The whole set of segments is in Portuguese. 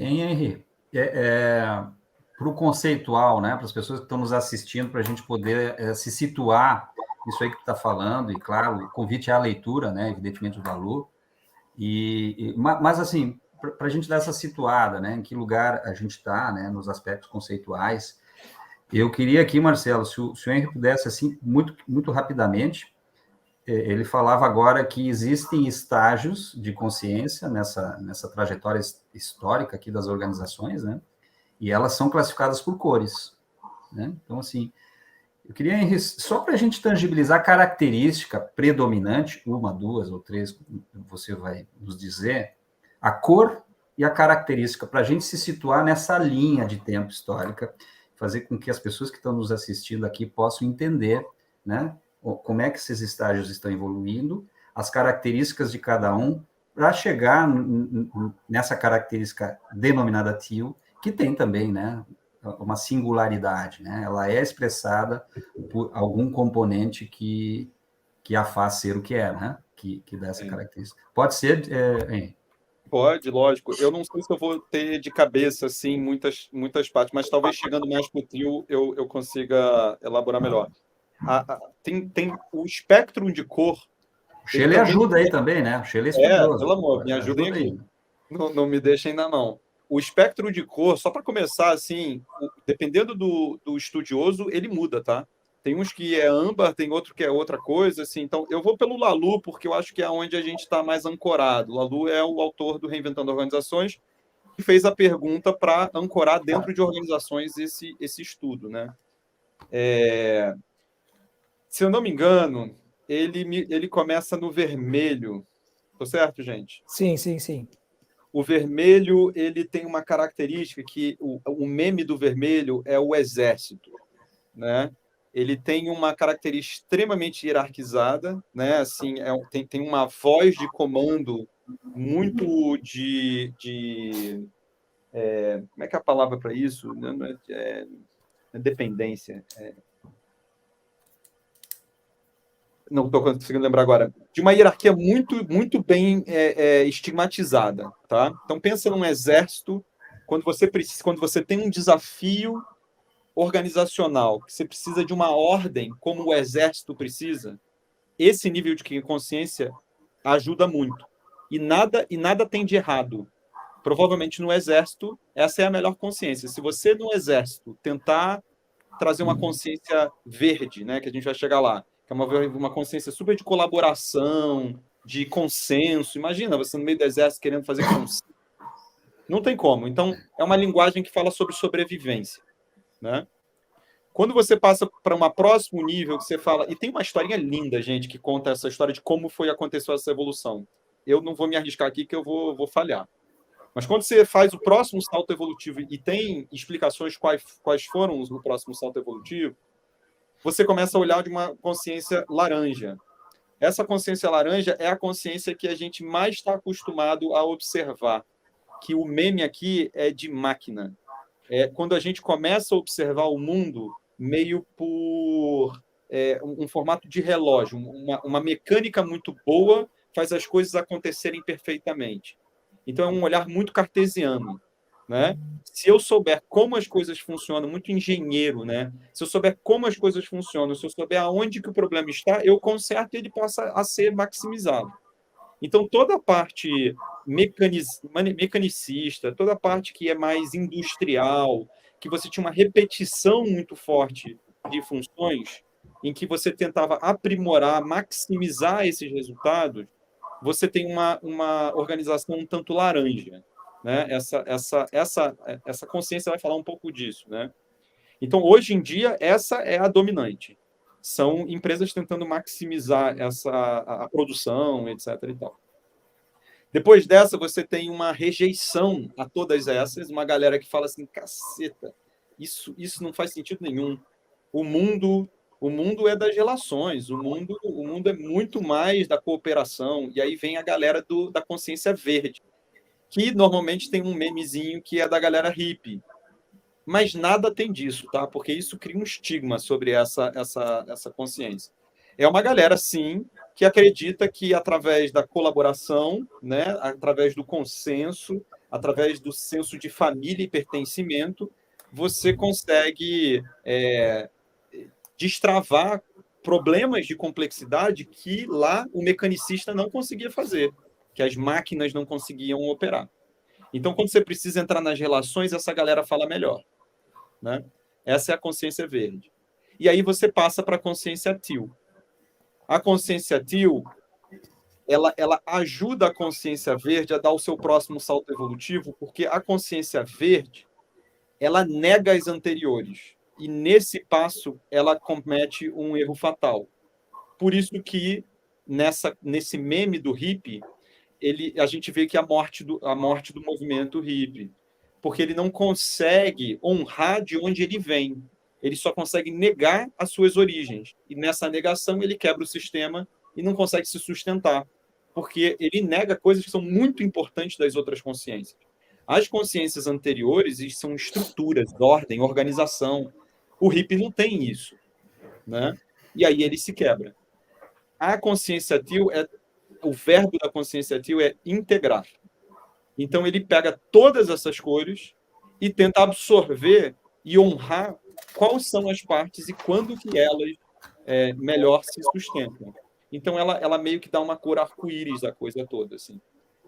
Henry, para o conceitual, né, para as pessoas que estão nos assistindo, para a gente poder se situar nisso aí que tu está falando, e claro, o convite é a leitura, né, evidentemente o valor, mas assim, para a gente dar essa situada, né, em que lugar a gente está, né, nos aspectos conceituais, eu queria aqui, Marcelo, se o Henry pudesse, assim, muito, muito rapidamente, ele falava agora que existem estágios de consciência nessa trajetória histórica aqui das organizações, né? E elas são classificadas por cores, né? Então, assim, eu queria, só para a gente tangibilizar a característica predominante, uma, duas ou três, você vai nos dizer, a cor e a característica, para a gente se situar nessa linha de tempo histórica, fazer com que as pessoas que estão nos assistindo aqui possam entender, né? Como é que esses estágios estão evoluindo, as características de cada um, para chegar nessa característica denominada tio, que tem também, né, uma singularidade, né? Ela é expressada por algum componente que a faz ser o que é, né? Que dá essa característica. Pode ser, Pode, lógico. Eu não sei se eu vou ter de cabeça assim muitas partes, mas talvez chegando mais para o trio eu consiga elaborar melhor. Tem o espectro de cor. O Shelley ajuda aí também, né? O Shelley é estudioso. Pelo amor, me ajudem aqui. Aí. Não me deixem na mão. O espectro de cor, só para começar, assim, dependendo do estudioso, ele muda, tá? Tem uns que é âmbar, tem outro que é outra coisa, assim. Então, eu vou pelo Laloux, porque eu acho que é onde a gente está mais ancorado. Laloux é o autor do Reinventando Organizações, que fez a pergunta para ancorar dentro de organizações esse estudo, né? Se eu não me engano, ele começa no vermelho. Tô certo, gente? Sim, sim, sim. O vermelho, ele tem uma característica que o meme do vermelho é o exército, né? Ele tem uma característica extremamente hierarquizada, né? Assim, tem uma voz de comando muito como é que é a palavra para isso? Não é dependência. Não estou conseguindo lembrar agora, de uma hierarquia muito, muito bem estigmatizada, tá? Então pensa num exército, quando você tem um desafio organizacional, que você precisa de uma ordem, como o exército precisa, esse nível de consciência ajuda muito. E nada tem de errado. Provavelmente no exército, essa é a melhor consciência. Se você no exército tentar trazer uma consciência verde, né, que a gente vai chegar lá, que é uma consciência super de colaboração, de consenso. Imagina você no meio do exército querendo fazer consenso. Não tem como. Então, é uma linguagem que fala sobre sobrevivência, né? Quando você passa para um próximo nível, que você fala... E tem uma historinha linda, gente, que conta essa história de como aconteceu essa evolução. Eu não vou me arriscar aqui, que eu vou falhar. Mas quando você faz o próximo salto evolutivo e tem explicações quais foram o próximo salto evolutivo, você começa a olhar de uma consciência laranja. Essa consciência laranja é a consciência que a gente mais está acostumado a observar, que o meme aqui é de máquina. É quando a gente começa a observar o mundo meio por um formato de relógio, uma mecânica muito boa faz as coisas acontecerem perfeitamente. Então, é um olhar muito cartesiano, né? Se eu souber como as coisas funcionam, muito engenheiro, né? Se eu souber como as coisas funcionam, se eu souber aonde que o problema está, eu conserto e ele possa ser maximizado. Então, toda a parte mecanicista, toda a parte que é mais industrial, que você tinha uma repetição muito forte de funções, em que você tentava aprimorar, maximizar esses resultados, você tem uma organização um tanto laranja, né? Essa consciência vai falar um pouco disso, né? Então, hoje em dia, essa é a dominante. São empresas tentando maximizar a produção, etc. e tal. Depois dessa, você tem uma rejeição a todas essas, uma galera que fala assim, caceta, isso não faz sentido nenhum. O mundo é das relações, o mundo é muito mais da cooperação. E aí vem a galera da consciência verde, que normalmente tem um memezinho que é da galera hippie. Mas nada tem disso, tá? Porque isso cria um estigma sobre essa consciência. É uma galera, sim, que acredita que através da colaboração, né, através do consenso, através do senso de família e pertencimento, você consegue destravar problemas de complexidade que lá o mecanicista não conseguia fazer, que as máquinas não conseguiam operar. Então, quando você precisa entrar nas relações, essa galera fala melhor, né? Essa é a consciência verde. E aí você passa para a consciência teal. A consciência teal, ela ajuda a consciência verde a dar o seu próximo salto evolutivo, porque a consciência verde, ela nega as anteriores. E nesse passo, ela comete um erro fatal. Por isso que nesse meme do hippie, a gente vê que a morte do movimento hippie, porque ele não consegue honrar de onde ele vem. Ele só consegue negar as suas origens. E nessa negação ele quebra o sistema e não consegue se sustentar, porque ele nega coisas que são muito importantes das outras consciências. As consciências anteriores são estruturas, ordem, organização. O hippie não tem isso, né? E aí ele se quebra. A consciência teal o verbo da consciência teal é integrar. Então ele pega todas essas cores e tenta absorver e honrar quais são as partes e quando que elas melhor se sustentam. Então ela meio que dá uma cor arco-íris da coisa toda, assim.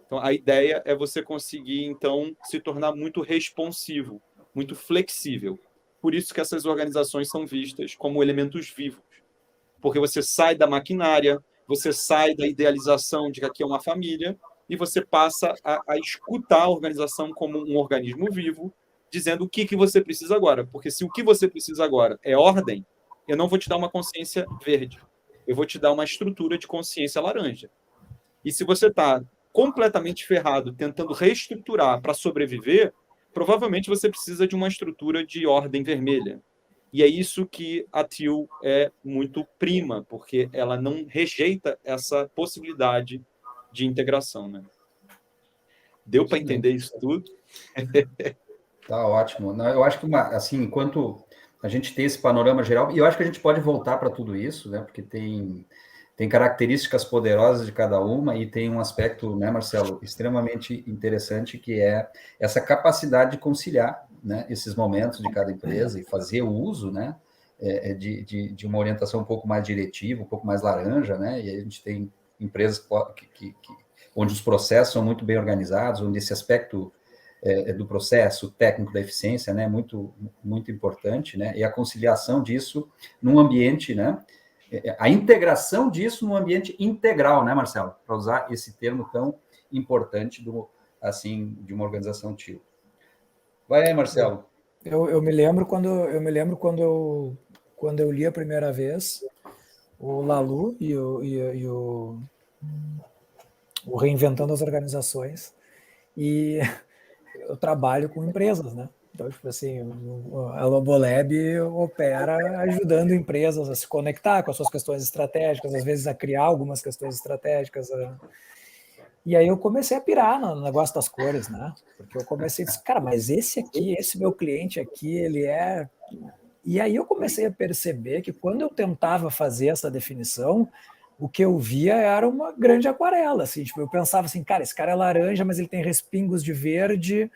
Então a ideia é você conseguir então se tornar muito responsivo, muito flexível. Por isso que essas organizações são vistas como elementos vivos, porque você sai da maquinária, você sai da idealização de que aqui é uma família e você passa a escutar a organização como um organismo vivo, dizendo o que você precisa agora. Porque se o que você precisa agora é ordem, eu não vou te dar uma consciência verde. Eu vou te dar uma estrutura de consciência laranja. E se você está completamente ferrado, tentando reestruturar para sobreviver, provavelmente você precisa de uma estrutura de ordem vermelha. E é isso que a teal é muito prima, porque ela não rejeita essa possibilidade de integração, né? Deu para entender isso tudo? Tá ótimo. Não, eu acho que, assim, enquanto a gente tem esse panorama geral, e eu acho que a gente pode voltar para tudo isso, né? Porque tem características poderosas de cada uma e tem um aspecto, né, Marcelo, extremamente interessante, que é essa capacidade de conciliar, né, esses momentos de cada empresa e fazer o uso, né, de uma orientação um pouco mais diretiva, um pouco mais laranja, né, e aí a gente tem empresas onde os processos são muito bem organizados, onde esse aspecto do processo técnico da eficiência, né, muito, muito importante, né, e a conciliação disso num ambiente, né, a integração disso no ambiente integral, né, Marcelo? Para usar esse termo tão importante de uma organização teal. Vai aí, Marcelo. Eu me lembro quando eu li a primeira vez o Laloux e o Reinventando as Organizações, e eu trabalho com empresas, né? Então, tipo assim, a Lobolab opera ajudando empresas a se conectar com as suas questões estratégicas, às vezes a criar algumas questões estratégicas. E aí eu comecei a pirar no negócio das cores, né? Porque eu comecei a dizer, cara, mas esse meu cliente aqui, ele é... E aí eu comecei a perceber que quando eu tentava fazer essa definição, o que eu via era uma grande aquarela, assim, tipo, eu pensava assim, cara, esse cara é laranja, mas ele tem respingos de verde,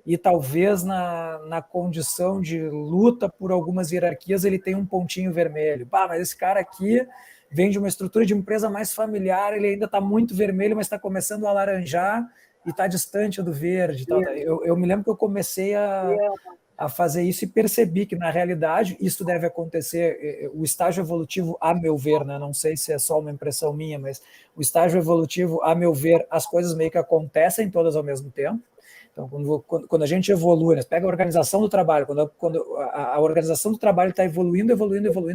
e talvez na condição de luta por algumas hierarquias ele tem um pontinho vermelho. Bah, mas esse cara aqui vem de uma estrutura de empresa mais familiar, ele ainda está muito vermelho, mas está começando a alaranjar e está distante do verde. Tal. Eu me lembro que eu comecei a fazer isso e percebi que, na realidade, isso deve acontecer. O estágio evolutivo, a meu ver, né? Não sei se é só uma impressão minha, mas o estágio evolutivo, a meu ver, as coisas meio que acontecem todas ao mesmo tempo. Então, quando a gente evolui, né, pega a organização do trabalho, quando a organização do trabalho está evoluindo,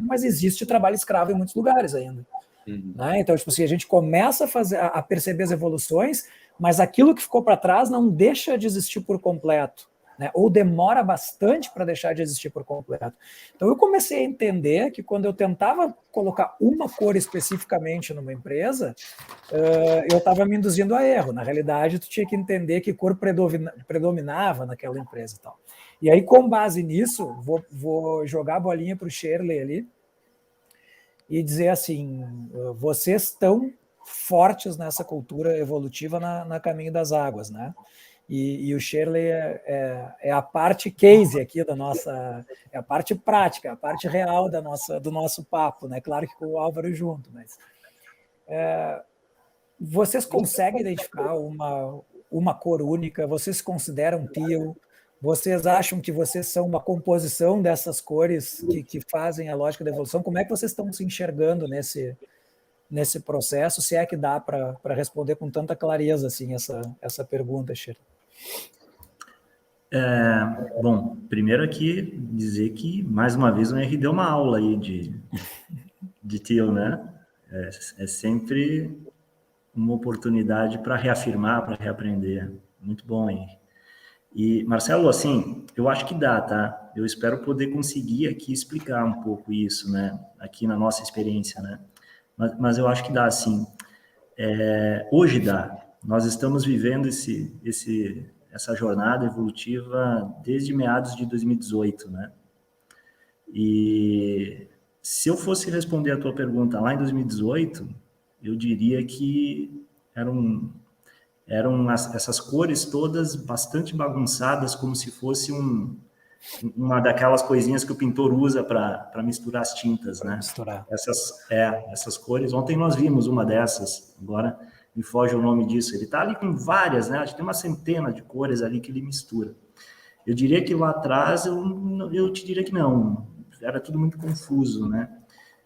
mas existe trabalho escravo em muitos lugares ainda. Né? Então, tipo assim, a gente começa a perceber as evoluções, mas aquilo que ficou para trás não deixa de existir por completo. Né? Ou demora bastante para deixar de existir por completo. Então eu comecei a entender que quando eu tentava colocar uma cor especificamente numa empresa, eu estava me induzindo a erro. Na realidade, tu tinha que entender que cor predominava naquela empresa e tal. E aí, com base nisso, vou jogar a bolinha para o Shirley ali e dizer assim, vocês estão fortes nessa cultura evolutiva na Caminho das Águas, né? E o Shirley é a parte case aqui da nossa, é a parte prática, a parte real do nosso papo, né? Claro que com o Álvaro junto, mas vocês conseguem identificar uma cor única? Vocês se consideram teal? Vocês acham que vocês são uma composição dessas cores que fazem a lógica da evolução? Como é que vocês estão se enxergando nesse processo, se é que dá para responder com tanta clareza assim essa pergunta, Shirley? Bom, primeiro aqui dizer que, mais uma vez, o Henry deu uma aula aí de teal, né? É sempre uma oportunidade para reafirmar, para reaprender. Muito bom, Henry. E, Marcelo, assim, eu acho que dá, tá? Eu espero poder conseguir aqui explicar um pouco isso, né? Aqui na nossa experiência, né? Mas eu acho que dá, sim. Hoje dá. Nós estamos vivendo essa jornada evolutiva desde meados de 2018, né? E se eu fosse responder a tua pergunta lá em 2018, eu diria que eram essas cores todas bastante bagunçadas, como se fosse uma daquelas coisinhas que o pintor usa para misturar as tintas, né? Misturar. Essas cores. Ontem nós vimos uma dessas, agora me foge o nome disso. Ele está ali com várias, né? Acho que tem uma centena de cores ali que ele mistura. Eu diria que lá atrás, eu te diria que não. Era tudo muito confuso, né?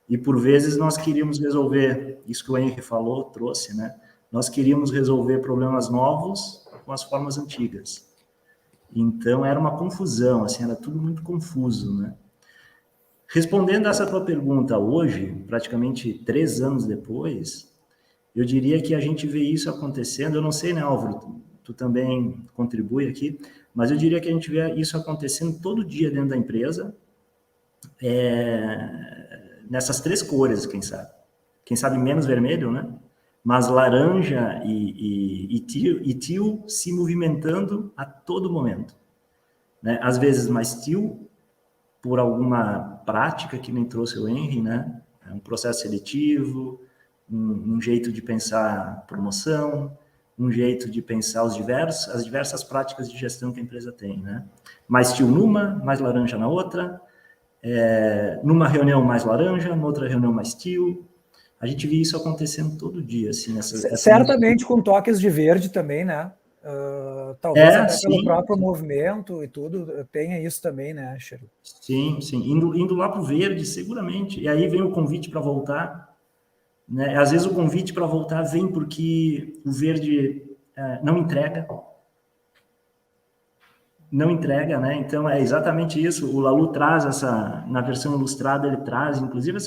E por vezes nós queríamos resolver, isso que o Henry falou, trouxe, né? Nós queríamos resolver problemas novos com as formas antigas. Então, era uma confusão, assim, era tudo muito confuso, né? Respondendo a essa tua pergunta hoje, praticamente 3 anos depois, eu diria que a gente vê isso acontecendo, eu não sei, né, Álvaro, tu também contribui aqui, mas eu diria que a gente vê isso acontecendo todo dia dentro da empresa, nessas 3 cores, quem sabe. Quem sabe menos vermelho, né? Mas laranja e teal se movimentando a todo momento, né? Às vezes mais teal, por alguma prática que nem trouxe o Henry, né? Um processo seletivo, um jeito de pensar promoção, um jeito de pensar as diversas práticas de gestão que a empresa tem, né? Mais teal numa, mais laranja na outra, numa reunião mais laranja, noutra reunião mais teal. A gente vê isso acontecendo todo dia, assim. Certamente com toques de verde também, né? Talvez até sim, pelo próprio movimento e tudo, tenha isso também, né, Shirley? Sim. Indo lá para o verde, seguramente. E aí vem o convite para voltar, né? Às vezes o convite para voltar vem porque o verde não entrega, né? Então é exatamente isso. O Lalu traz na versão ilustrada, ele traz, inclusive,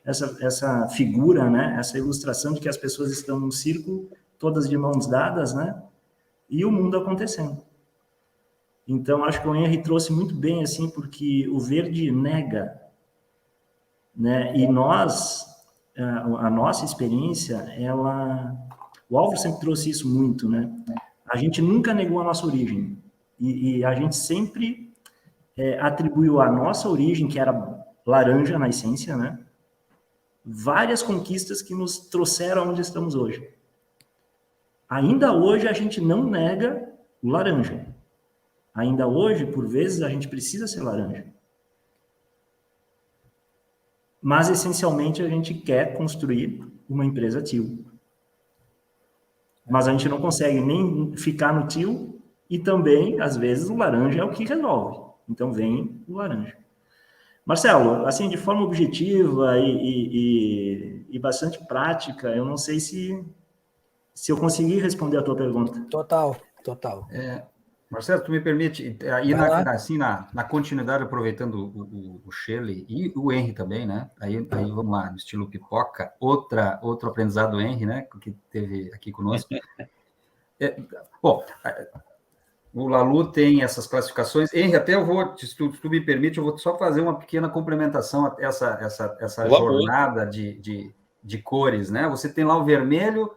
essa figura, né? Essa ilustração de que as pessoas estão num círculo, todas de mãos dadas, né? E o mundo acontecendo. Então, acho que o Henry trouxe muito bem, assim, porque o verde nega, né? E a nossa experiência, o Álvaro sempre trouxe isso muito, né? A gente nunca negou a nossa origem. E a gente sempre atribuiu a nossa origem, que era laranja na essência, né? Várias conquistas que nos trouxeram onde estamos hoje. Ainda hoje, a gente não nega o laranja. Ainda hoje, por vezes, a gente precisa ser laranja. Mas, essencialmente, a gente quer construir uma empresa teal. Mas a gente não consegue nem ficar no teal e também, às vezes, o laranja é o que resolve. Então, vem o laranja. Marcelo, assim, de forma objetiva e bastante prática, eu não sei se eu consegui responder a tua pergunta. Total. Marcelo, tu me permite, aí na continuidade, aproveitando o Shirley e o Henry também, né? Aí vamos lá, no estilo pipoca, outro aprendizado do Henry, né? Que teve aqui conosco. Bom, o Lalu tem essas classificações. Henry, até eu vou, se tu me permite, eu vou só fazer uma pequena complementação a essa jornada de cores, né? Você tem lá o vermelho,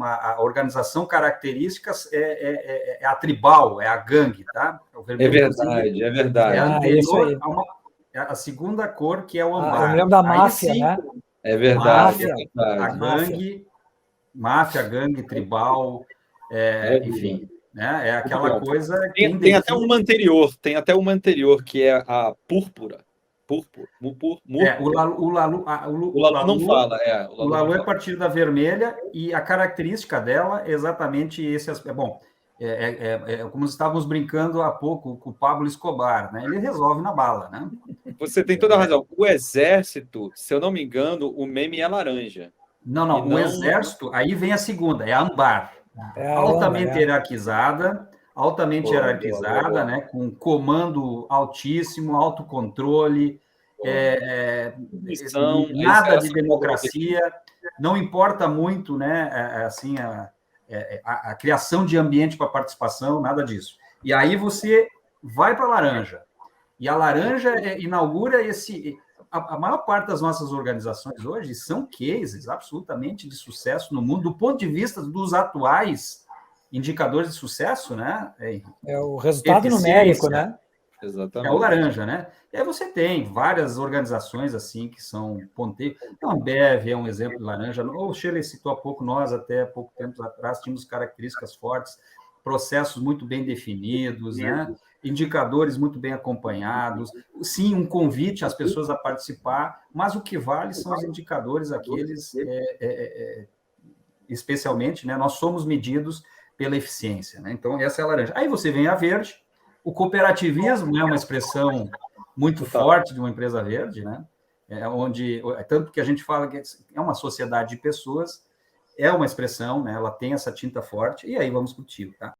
a organização características é a tribal, é a gangue, tá? O vermelho, é verdade. É anterior a a segunda cor, que é o ambar. Eu me lembro da máfia, né? É verdade. A gangue, máfia, gangue, tribal, enfim. né? É aquela coisa... Tem até uma anterior, que é a púrpura. O Lalu não fala. O Lalu é a partir da vermelha, e a característica dela é exatamente esse aspecto. Bom, como estávamos brincando há pouco com o Pablo Escobar, né? Ele resolve na bala, né? Você tem toda a razão. O exército, se eu não me engano, o meme é laranja. Não, o exército, aí vem a segunda, é a âmbar. Altamente hierarquizada, boa. né? Com comando altíssimo, autocontrole, nada de democracia, não importa muito, né? Assim, a criação de ambiente para participação, nada disso. E aí você vai para a laranja. E a laranja inaugura esse... A maior parte das nossas organizações hoje são cases absolutamente de sucesso no mundo, do ponto de vista dos atuais indicadores de sucesso, né? É o resultado numérico, né? Exatamente. É o laranja, né? E aí você tem várias organizações assim que são ponteiras. A Ambev é um exemplo de laranja. O Shirley citou há pouco, nós até pouco tempo atrás tínhamos características fortes, processos muito bem definidos, né? Indicadores muito bem acompanhados. Sim, um convite às pessoas a participar, mas o que vale são os indicadores aqueles, especialmente, né? Nós somos medidos pela eficiência, né? Então, essa é a laranja. Aí você vem a verde. O cooperativismo é uma expressão muito forte de uma empresa verde, né? Tanto que a gente fala que é uma sociedade de pessoas, é uma expressão, né? Ela tem essa tinta forte, e aí vamos para o tio, tá?